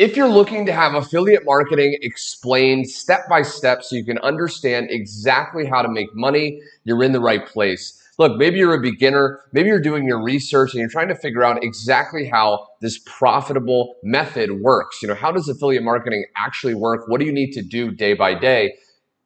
If you're looking to have affiliate marketing explained step by step so you can understand exactly how to make money, you're in the right place. Look, maybe you're a beginner, maybe you're doing your research and you're trying to figure out exactly how this profitable method works. How does affiliate marketing actually work? What do you need to do day by day?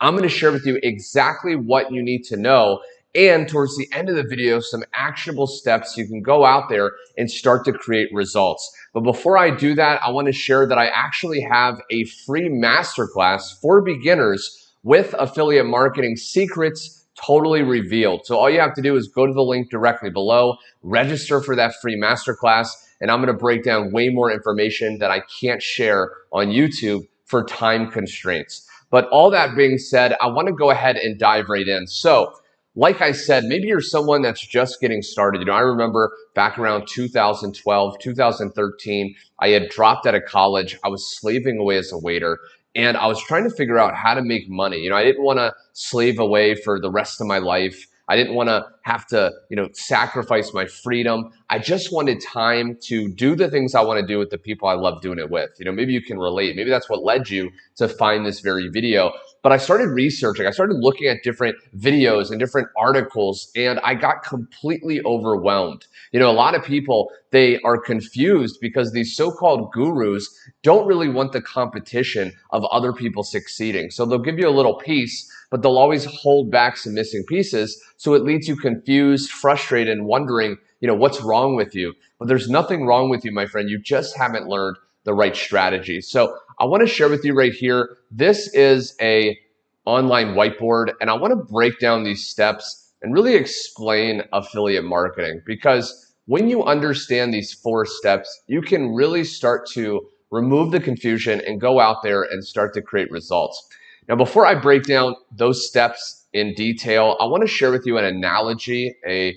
I'm going to share with you exactly what you need to know, and towards the end of the video, some actionable steps you can go out there and start to create results. But before I do that, I want to share that I actually have a free masterclass for beginners with affiliate marketing secrets totally revealed. So all you have to do is go to the link directly below, register for that free masterclass, and I'm going to break down way more information that I can't share on YouTube for time constraints. But all that being said, I want to go ahead and dive right in. So like I said, maybe you're someone that's just getting started. I remember back around 2012, 2013, I had dropped out of college. I was slaving away as a waiter, and I was trying to figure out how to make money. I didn't want to slave away for the rest of my life. I didn't want to have to, sacrifice my freedom. I just wanted time to do the things I want to do with the people I love doing it with. Maybe you can relate. Maybe that's what led you to find this very video. But I started researching. I started looking at different videos and different articles, and I got completely overwhelmed. A lot of people, they are confused because these so-called gurus don't really want the competition of other people succeeding. So they'll give you a little piece, but they'll always hold back some missing pieces. So it leaves you confused, frustrated, and wondering, what's wrong with you? But there's nothing wrong with you, my friend. You just haven't learned the right strategy. So I want to share with you right here. This is a online whiteboard, and I want to break down these steps and really explain affiliate marketing, because when you understand these 4 steps, you can really start to remove the confusion and go out there and start to create results. Now, before I break down those steps in detail, I want to share with you an analogy, a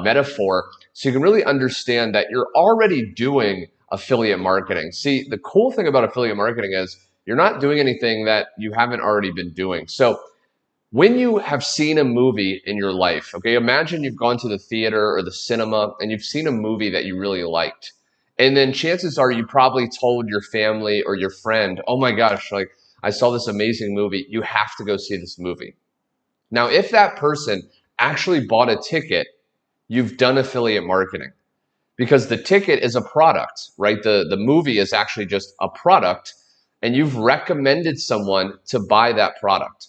metaphor, so you can really understand that you're already doing affiliate marketing. See, the cool thing about affiliate marketing is you're not doing anything that you haven't already been doing. So when you have seen a movie in your life, okay, imagine you've gone to the theater or the cinema and you've seen a movie that you really liked. And then chances are you probably told your family or your friend, oh my gosh, like I saw this amazing movie. You have to go see this movie. Now, if that person actually bought a ticket, you've done affiliate marketing, because the ticket is a product, right? The movie is actually just a product, and you've recommended someone to buy that product.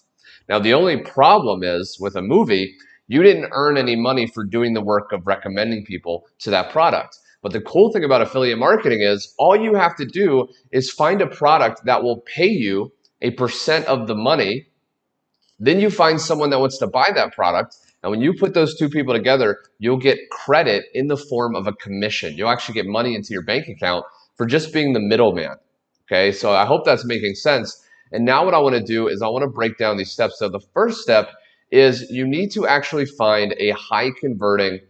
Now, the only problem is with a movie, you didn't earn any money for doing the work of recommending people to that product. But the cool thing about affiliate marketing is all you have to do is find a product that will pay you a % of the money. Then you find someone that wants to buy that product. And when you put those 2 people together, you'll get credit in the form of a commission. You'll actually get money into your bank account for just being the middleman. Okay, so I hope that's making sense. And now what I want to do is I want to break down these steps. So the first step is you need to actually find a high converting,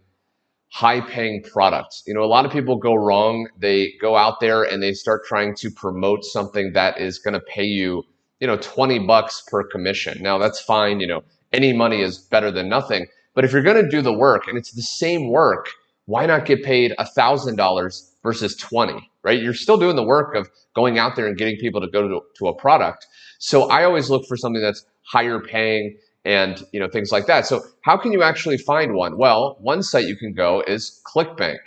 high paying product. A lot of people go wrong. They go out there and they start trying to promote something that is going to pay you, 20 bucks per commission. Now that's fine. Any money is better than nothing. But if you're going to do the work and it's the same work, why not get paid $1,000 versus 20, right? You're still doing the work of going out there and getting people to go to a product. So I always look for something that's higher paying and things like that. So how can you actually find one? Well, one site you can go is ClickBank.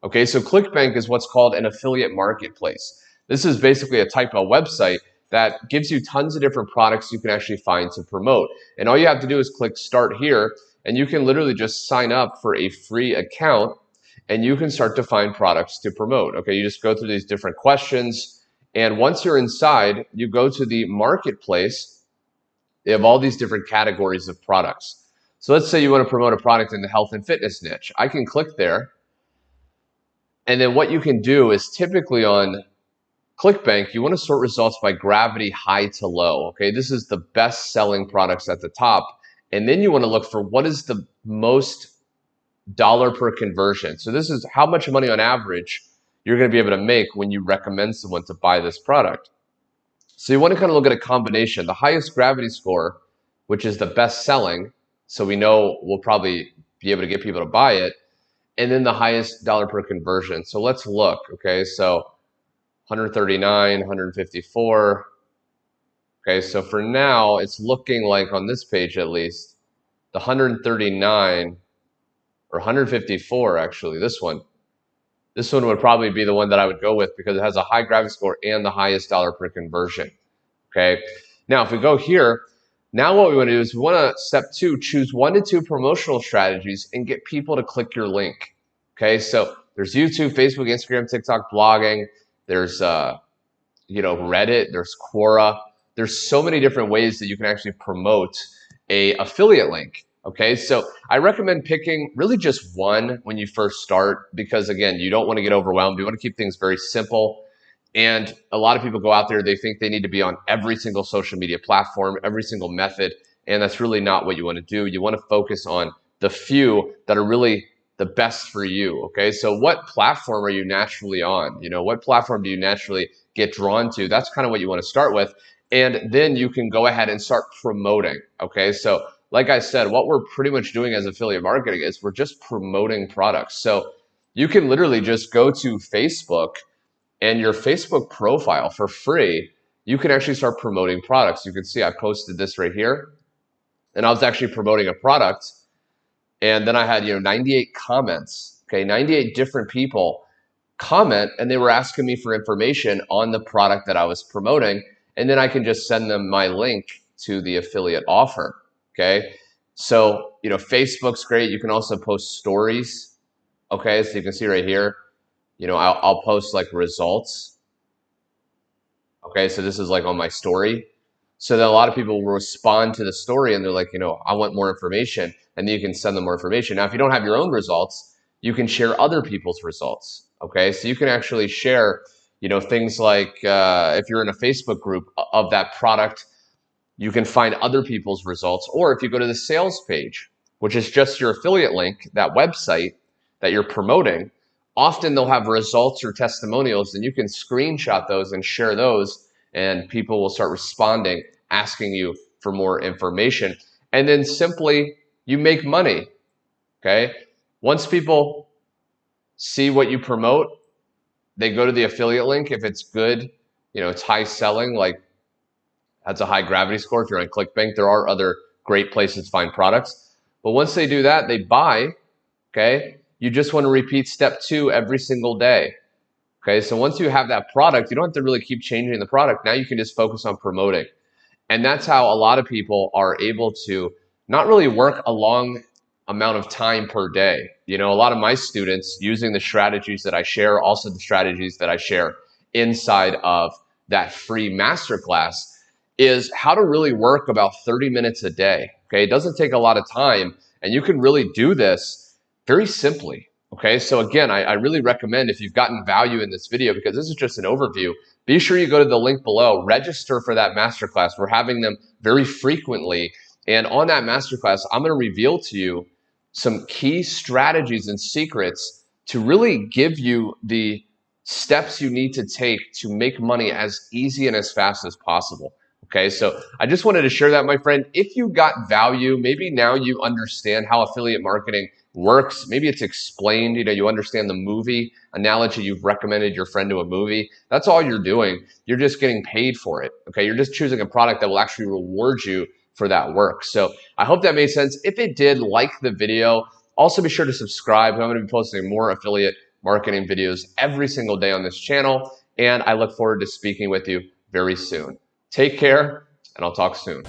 Okay, so ClickBank is what's called an affiliate marketplace. This is basically a type of website that gives you tons of different products you can actually find to promote. And all you have to do is click start here, and you can literally just sign up for a free account and you can start to find products to promote. Okay, you just go through these different questions, and once you're inside, you go to the marketplace. They have all these different categories of products. So let's say you want to promote a product in the health and fitness niche. I can click there, and then what you can do is typically on ClickBank, you want to sort results by gravity, high to low. Okay, this is the best selling products at the top. And then you want to look for what is the most dollar per conversion. So this is how much money on average you're going to be able to make when you recommend someone to buy this product. So you want to kind of look at a combination. The highest gravity score, which is the best selling, so we know we'll probably be able to get people to buy it, and then the highest dollar per conversion. So let's look, okay? So 139, 154. Okay, so for now, it's looking like on this page at least, the 139 or 154 actually, this one would probably be the one that I would go with because it has a high gravity score and the highest dollar per conversion. Okay, now if we go here, now what we want to do is we want to, step 2, choose 1 to 2 promotional strategies and get people to click your link. Okay, so there's YouTube, Facebook, Instagram, TikTok, blogging, there's Reddit, there's Quora. There's so many different ways that you can actually promote a affiliate link. Okay, so I recommend picking really just one when you first start because again, you don't want to get overwhelmed. You want to keep things very simple. And a lot of people go out there, they think they need to be on every single social media platform, every single method, and that's really not what you want to do. You want to focus on the few that are really the best for you. Okay, so what platform are you naturally on? What platform do you naturally get drawn to? That's kind of what you want to start with. And then you can go ahead and start promoting. Okay, so like I said, what we're pretty much doing as affiliate marketing is we're just promoting products. So you can literally just go to Facebook and your Facebook profile for free, you can actually start promoting products. You can see I posted this right here and I was actually promoting a product. And then I had 98 comments, okay, 98 different people comment and they were asking me for information on the product that I was promoting. And then I can just send them my link to the affiliate offer, okay? So, Facebook's great. You can also post stories, okay? So you can see right here, I'll post like results, okay? So this is like on my story. So then a lot of people will respond to the story and they're like, I want more information, and then you can send them more information. Now, if you don't have your own results, you can share other people's results, okay? So you can actually share things like if you're in a Facebook group of that product, you can find other people's results. Or if you go to the sales page, which is just your affiliate link, that website that you're promoting, often they'll have results or testimonials, and you can screenshot those and share those, and people will start responding, asking you for more information. And then simply you make money, okay? Once people see what you promote, they go to the affiliate link. If it's good, it's high selling, like that's a high gravity score. If you're on ClickBank, there are other great places to find products. But once they do that, they buy, okay? You just want to repeat step 2 every single day, okay? So once you have that product, you don't have to really keep changing the product. Now you can just focus on promoting. And that's how a lot of people are able to not really work a long amount of time per day. A lot of my students, using the strategies that I share, also the strategies that I share inside of that free masterclass, is how to really work about 30 minutes a day. Okay, it doesn't take a lot of time, and you can really do this very simply. Okay, so again, I really recommend, if you've gotten value in this video, because this is just an overview, be sure you go to the link below, register for that masterclass. We're having them very frequently, and on that masterclass, I'm going to reveal to you some key strategies and secrets to really give you the steps you need to take to make money as easy and as fast as possible. Okay, so I just wanted to share that, my friend. If you got value, maybe now you understand how affiliate marketing works. Maybe it's explained, you understand the movie analogy. You've recommended your friend to a movie. That's all you're doing. You're just getting paid for it. Okay, you're just choosing a product that will actually reward you for that work. So I hope that made sense. If it did, like the video. Also be sure to subscribe. I'm going to be posting more affiliate marketing videos every single day on this channel, and I look forward to speaking with you very soon. Take care, and I'll talk soon.